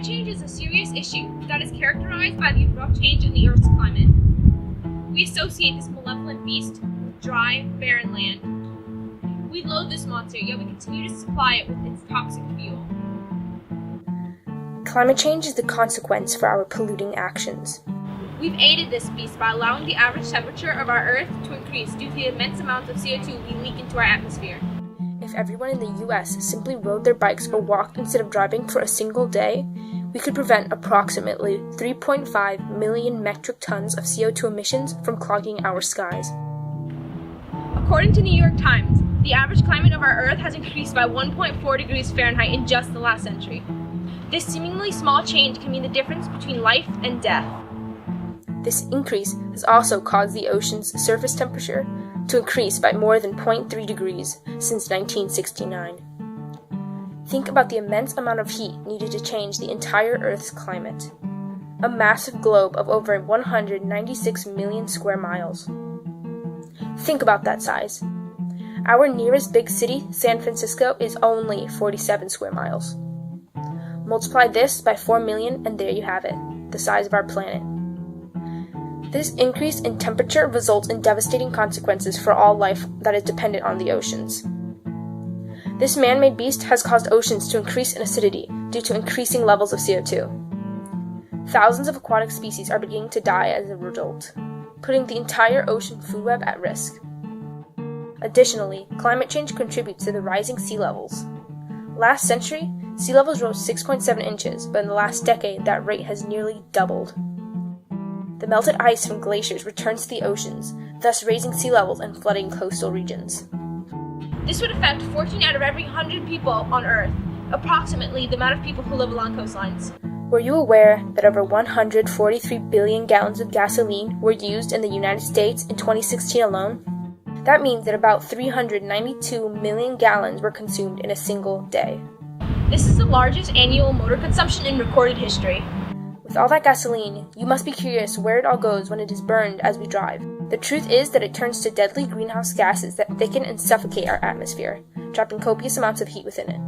Climate change is a serious issue that is characterized by the abrupt change in the Earth's climate. We associate this malevolent beast with dry, barren land. We loathe this monster, yet we continue to supply it with its toxic fuel. Climate change is the consequence for our polluting actions. We've aided this beast by allowing the average temperature of our Earth to increase due to the immense amounts of CO2 we leak into our atmosphere. If everyone in the US simply rode their bikes or walked instead of driving for a single day, we could prevent approximately 3.5 million metric tons of CO2 emissions from clogging our skies. According to New York Times, the average climate of our Earth has increased by 1.4 degrees Fahrenheit in just the last century. This seemingly small change can mean the difference between life and death. This increase has also caused the ocean's surface temperature to increase by more than 0.3 degrees since 1969. Think about the immense amount of heat needed to change the entire Earth's climate. A massive globe of over 196 million square miles. Think about that size. Our nearest big city, San Francisco, is only 47 square miles. Multiply this by 4 million and there you have it, the size of our planet. This increase in temperature results in devastating consequences for all life that is dependent on the oceans. This man-made beast has caused oceans to increase in acidity due to increasing levels of CO2. Thousands of aquatic species are beginning to die as a result, putting the entire ocean food web at risk. Additionally, climate change contributes to the rising sea levels. Last century, sea levels rose 6.7 inches, but in the last decade that rate has nearly doubled. The melted ice from glaciers returns to the oceans, thus raising sea levels and flooding coastal regions. This would affect 14 out of every 100 people on Earth, approximately the amount of people who live along coastlines. Were you aware that over 143 billion gallons of gasoline were used in the United States in 2016 alone? That means that about 392 million gallons were consumed in a single day. This is the largest annual motor consumption in recorded history. With all that gasoline, you must be curious where it all goes when it is burned as we drive. The truth is that it turns to deadly greenhouse gases that thicken and suffocate our atmosphere, trapping copious amounts of heat within it.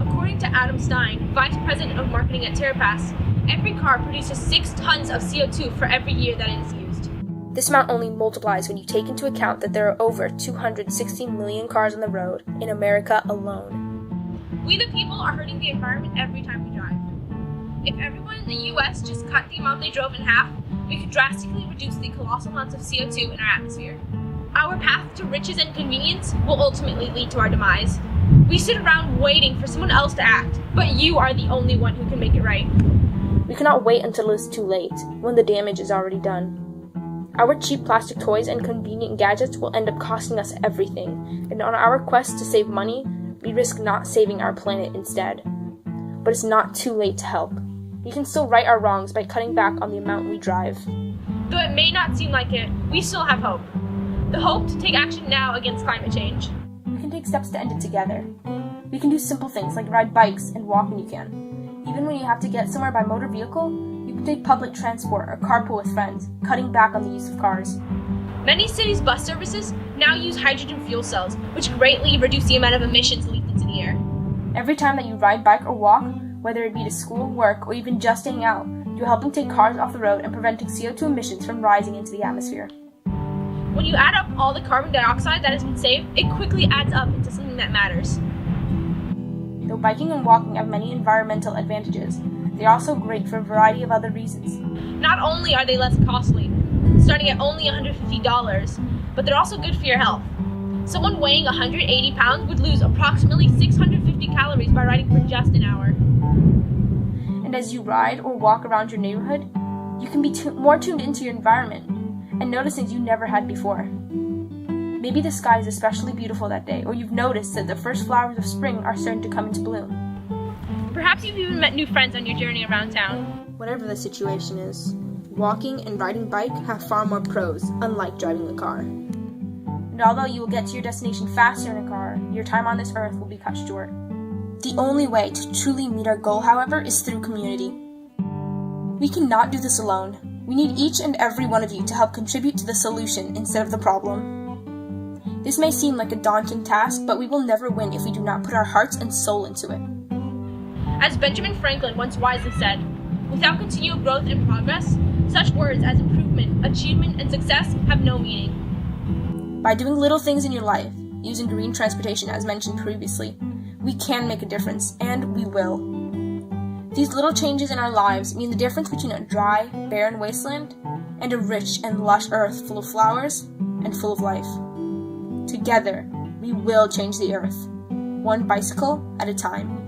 According to Adam Stein, Vice President of Marketing at TerraPass, every car produces 6 tons of CO2 for every year that it is used. This amount only multiplies when you take into account that there are over 260 million cars on the road in America alone. We the people are hurting the environment every time we drive. If everyone in the US just cut the amount they drove in half, we could drastically reduce the colossal amounts of CO2 in our atmosphere. Our path to riches and convenience will ultimately lead to our demise. We sit around waiting for someone else to act, but you are the only one who can make it right. We cannot wait until it's too late, when the damage is already done. Our cheap plastic toys and convenient gadgets will end up costing us everything, and on our quest to save money, we risk not saving our planet instead. But it's not too late to help. We can still right our wrongs by cutting back on the amount we drive. Though it may not seem like it, we still have hope. The hope to take action now against climate change. We can take steps to end it together. We can do simple things like ride bikes and walk when you can. Even when you have to get somewhere by motor vehicle, you can take public transport or carpool with friends, cutting back on the use of cars. Many cities' bus services now use hydrogen fuel cells, which greatly reduce the amount of emissions leaked into the air. Every time that you ride, bike, or walk, whether it be to school, work, or even just hang out, you're helping take cars off the road and preventing CO2 emissions from rising into the atmosphere. When you add up all the carbon dioxide that has been saved, it quickly adds up into something that matters. Though biking and walking have many environmental advantages, they're also great for a variety of other reasons. Not only are they less costly, starting at only $150, but they're also good for your health. Someone weighing 180 pounds would lose approximately 650 calories by riding for just an hour. And as you ride or walk around your neighborhood, you can be more tuned into your environment and notice things you never had before. Maybe the sky is especially beautiful that day, or you've noticed that the first flowers of spring are starting to come into bloom. Perhaps you've even met new friends on your journey around town. Whatever the situation is, walking and riding bike have far more pros, unlike driving a car. And although you will get to your destination faster in a car, your time on this earth will be cut short. The only way to truly meet our goal, however, is through community. We cannot do this alone. We need each and every one of you to help contribute to the solution instead of the problem. This may seem like a daunting task, but we will never win if we do not put our hearts and soul into it. As Benjamin Franklin once wisely said, without continual growth and progress, such words as improvement, achievement, and success have no meaning. By doing little things in your life, using green transportation as mentioned previously, we can make a difference, and we will. These little changes in our lives mean the difference between a dry, barren wasteland and a rich and lush earth full of flowers and full of life. Together, we will change the earth, one bicycle at a time.